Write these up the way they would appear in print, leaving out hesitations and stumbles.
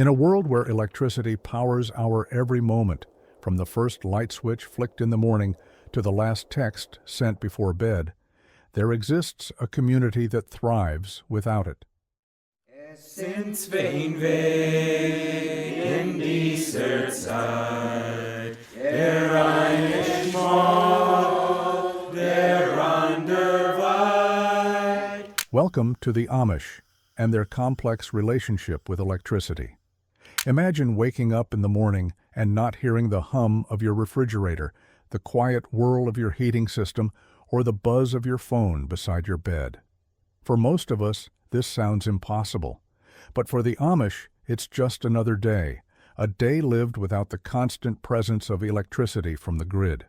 In a world where electricity powers our every moment, from the first light switch flicked in the morning to the last text sent before bed, there exists a community that thrives without it. Sinds wen wegen dieser Zeit, der eine schmal, der andere weit. Welcome to the Amish and their complex relationship with electricity. Imagine waking up in the morning and not hearing the hum of your refrigerator, the quiet whirl of your heating system, or the buzz of your phone beside your bed. For most of us, this sounds impossible. But for the Amish, it's just another day, a day lived without the constant presence of electricity from the grid.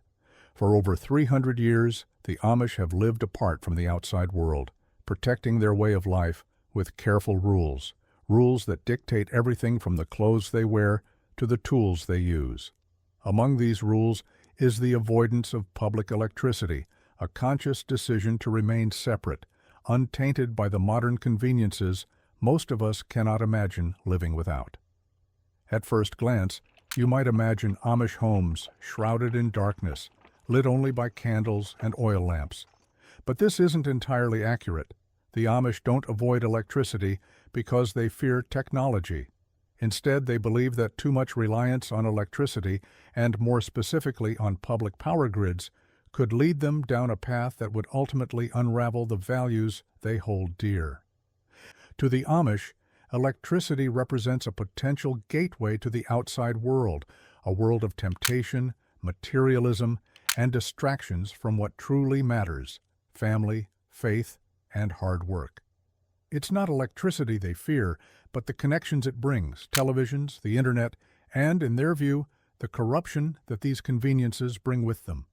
For over 300 years, the Amish have lived apart from the outside world, protecting their way of life with careful rules that dictate everything from the clothes they wear to the tools they use. Among these rules is the avoidance of public electricity, a conscious decision to remain separate, untainted by the modern conveniences most of us cannot imagine living without. At first glance, you might imagine Amish homes shrouded in darkness, lit only by candles and oil lamps. But this isn't entirely accurate. The Amish don't avoid electricity because they fear technology. Instead, they believe that too much reliance on electricity, and more specifically on public power grids, could lead them down a path that would ultimately unravel the values they hold dear. To the Amish, electricity represents a potential gateway to the outside world, a world of temptation, materialism, and distractions from what truly matters: family, faith, and hard work. It's not electricity they fear, but the connections it brings, televisions, the internet, and, in their view, the corruption that these conveniences bring with them.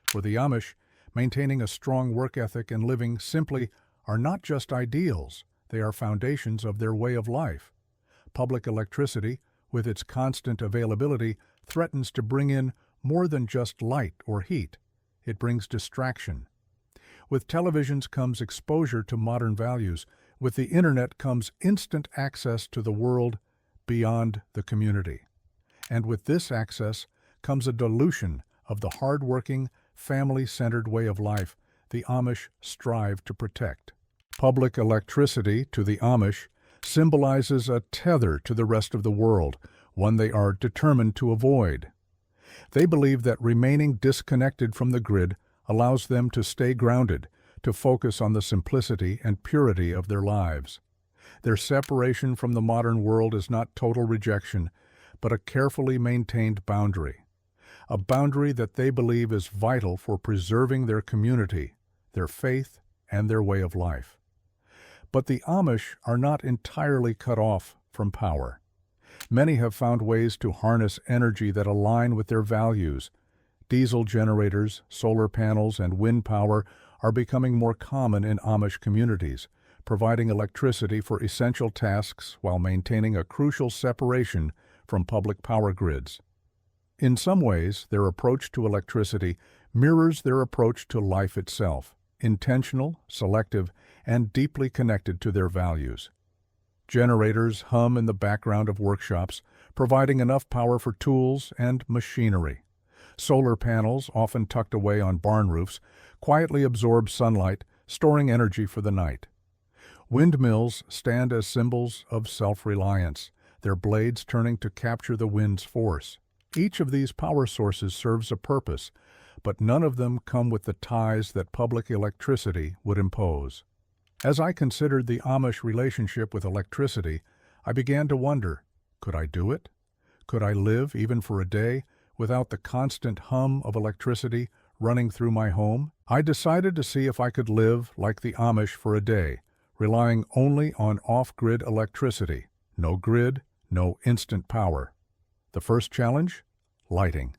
For the Amish, maintaining a strong work ethic and living simply are not just ideals, they are foundations of their way of life. Public electricity, with its constant availability, threatens to bring in more than just light or heat. It brings distraction. With televisions comes exposure to modern values. With the internet comes instant access to the world beyond the community. And with this access comes a dilution of the hard-working, family-centered way of life the Amish strive to protect. Public electricity, to the Amish, symbolizes a tether to the rest of the world, one they are determined to avoid. They believe that remaining disconnected from the grid allows them to stay grounded, to focus on the simplicity and purity of their lives. Their separation from the modern world is not total rejection, but a carefully maintained boundary. A boundary that they believe is vital for preserving their community, their faith, and their way of life. But the Amish are not entirely cut off from power. Many have found ways to harness energy that align with their values. Diesel generators, solar panels, and wind power are becoming more common in Amish communities, providing electricity for essential tasks while maintaining a crucial separation from public power grids. In some ways, their approach to electricity mirrors their approach to life itself, intentional, selective, and deeply connected to their values. Generators hum in the background of workshops, providing enough power for tools and machinery. Solar panels, often tucked away on barn roofs, quietly absorb sunlight, storing energy for the night. Windmills stand as symbols of self-reliance, their blades turning to capture the wind's force. Each of these power sources serves a purpose, but none of them come with the ties that public electricity would impose. As I considered the Amish relationship with electricity, I began to wonder, could I do it? Could I live, even for a day, without the constant hum of electricity running through my home? I decided to see if I could live like the Amish for a day, relying only on off-grid electricity. No grid, no instant power. The first challenge? Lighting.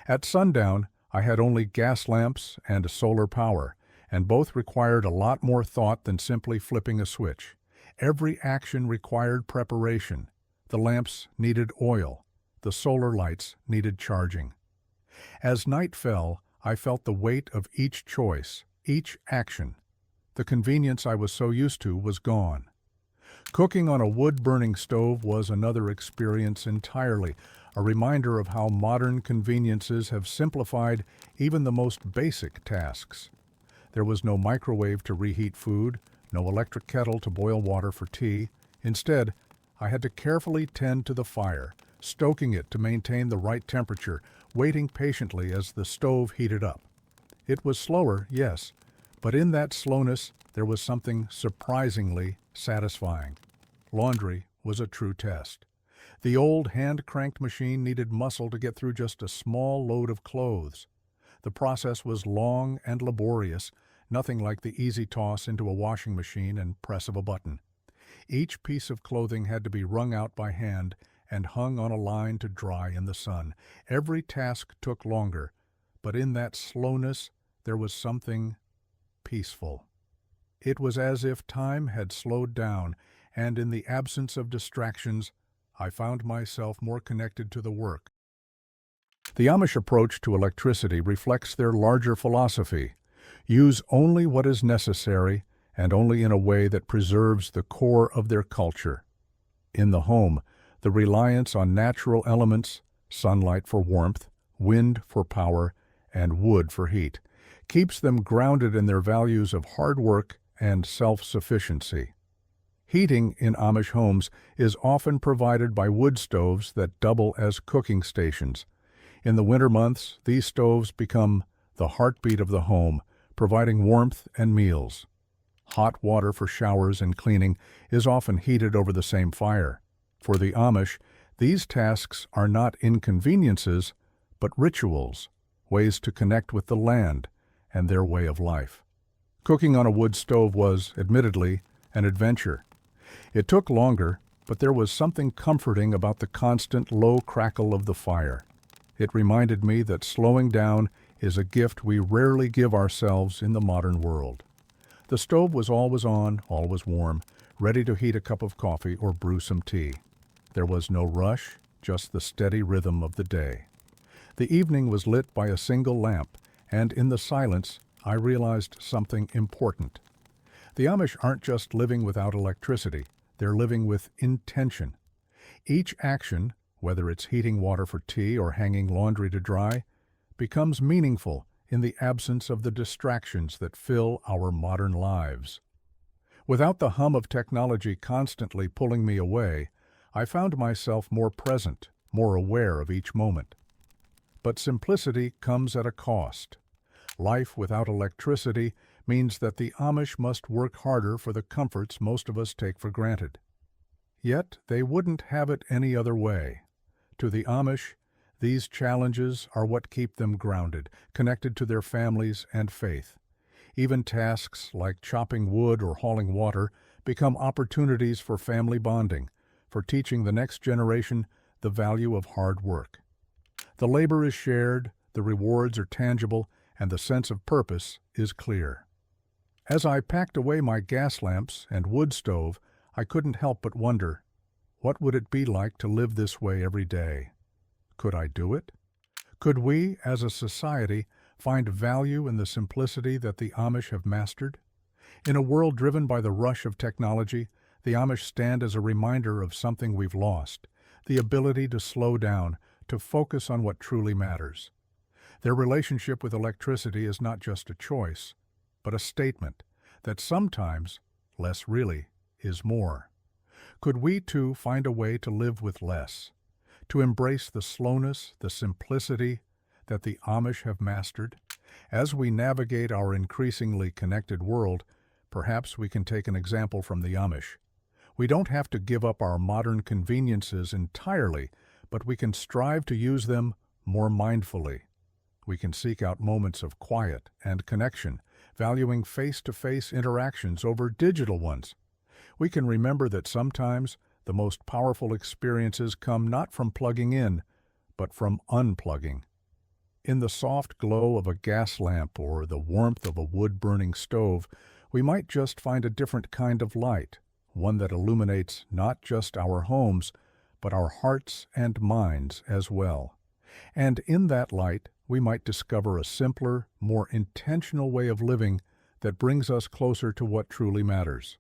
At sundown, I had only gas lamps and solar power, and both required a lot more thought than simply flipping a switch. Every action required preparation. The lamps needed oil. The solar lights needed charging. As night fell, I felt the weight of each choice, each action. The convenience I was so used to was gone. Cooking on a wood-burning stove was another experience entirely, a reminder of how modern conveniences have simplified even the most basic tasks. There was no microwave to reheat food, no electric kettle to boil water for tea. Instead, I had to carefully tend to the fire, stoking it to maintain the right temperature, waiting patiently as the stove heated up. It was slower, yes, but in that slowness there was something surprisingly satisfying. Laundry was a true test. The old hand-cranked machine needed muscle to get through just a small load of clothes. The process was long and laborious, nothing like the easy toss into a washing machine and press of a button. Each piece of clothing had to be wrung out by hand and hung on a line to dry in the sun. Every task took longer, but in that slowness there was something peaceful. It was as if time had slowed down, and in the absence of distractions, I found myself more connected to the work. The Amish approach to electricity reflects their larger philosophy. Use only what is necessary and only in a way that preserves the core of their culture. In the home, the reliance on natural elements, sunlight for warmth, wind for power, and wood for heat, keeps them grounded in their values of hard work and self-sufficiency. Heating in Amish homes is often provided by wood stoves that double as cooking stations. In the winter months, these stoves become the heartbeat of the home, providing warmth and meals. Hot water for showers and cleaning is often heated over the same fire. For the Amish, these tasks are not inconveniences, but rituals, ways to connect with the land and their way of life. Cooking on a wood stove was, admittedly, an adventure. It took longer, but there was something comforting about the constant low crackle of the fire. It reminded me that slowing down is a gift we rarely give ourselves in the modern world. The stove was always on, always warm, ready to heat a cup of coffee or brew some tea. There was no rush, just the steady rhythm of the day. The evening was lit by a single lamp, and in the silence, I realized something important. The Amish aren't just living without electricity, they're living with intention. Each action, whether it's heating water for tea or hanging laundry to dry, becomes meaningful in the absence of the distractions that fill our modern lives. Without the hum of technology constantly pulling me away, I found myself more present, more aware of each moment. But simplicity comes at a cost. Life without electricity means that the Amish must work harder for the comforts most of us take for granted. Yet they wouldn't have it any other way. To the Amish, these challenges are what keep them grounded, connected to their families and faith. Even tasks like chopping wood or hauling water become opportunities for family bonding, for teaching the next generation the value of hard work. The labor is shared, the rewards are tangible, and the sense of purpose is clear. As I packed away my gas lamps and wood stove, I couldn't help but wonder, what would it be like to live this way every day? Could I do it? Could we, as a society, find value in the simplicity that the Amish have mastered? In a world driven by the rush of technology, the Amish stand as a reminder of something we've lost, the ability to slow down, to focus on what truly matters. Their relationship with electricity is not just a choice, but a statement that sometimes less really is more. Could we too find a way to live with less, to embrace the slowness, the simplicity that the Amish have mastered? As we navigate our increasingly connected world, perhaps we can take an example from the Amish. We don't have to give up our modern conveniences entirely, but we can strive to use them more mindfully. We can seek out moments of quiet and connection, valuing face-to-face interactions over digital ones. We can remember that sometimes the most powerful experiences come not from plugging in, but from unplugging. In the soft glow of a gas lamp or the warmth of a wood-burning stove, we might just find a different kind of light, one that illuminates not just our homes, but our hearts and minds as well. And in that light, we might discover a simpler, more intentional way of living that brings us closer to what truly matters.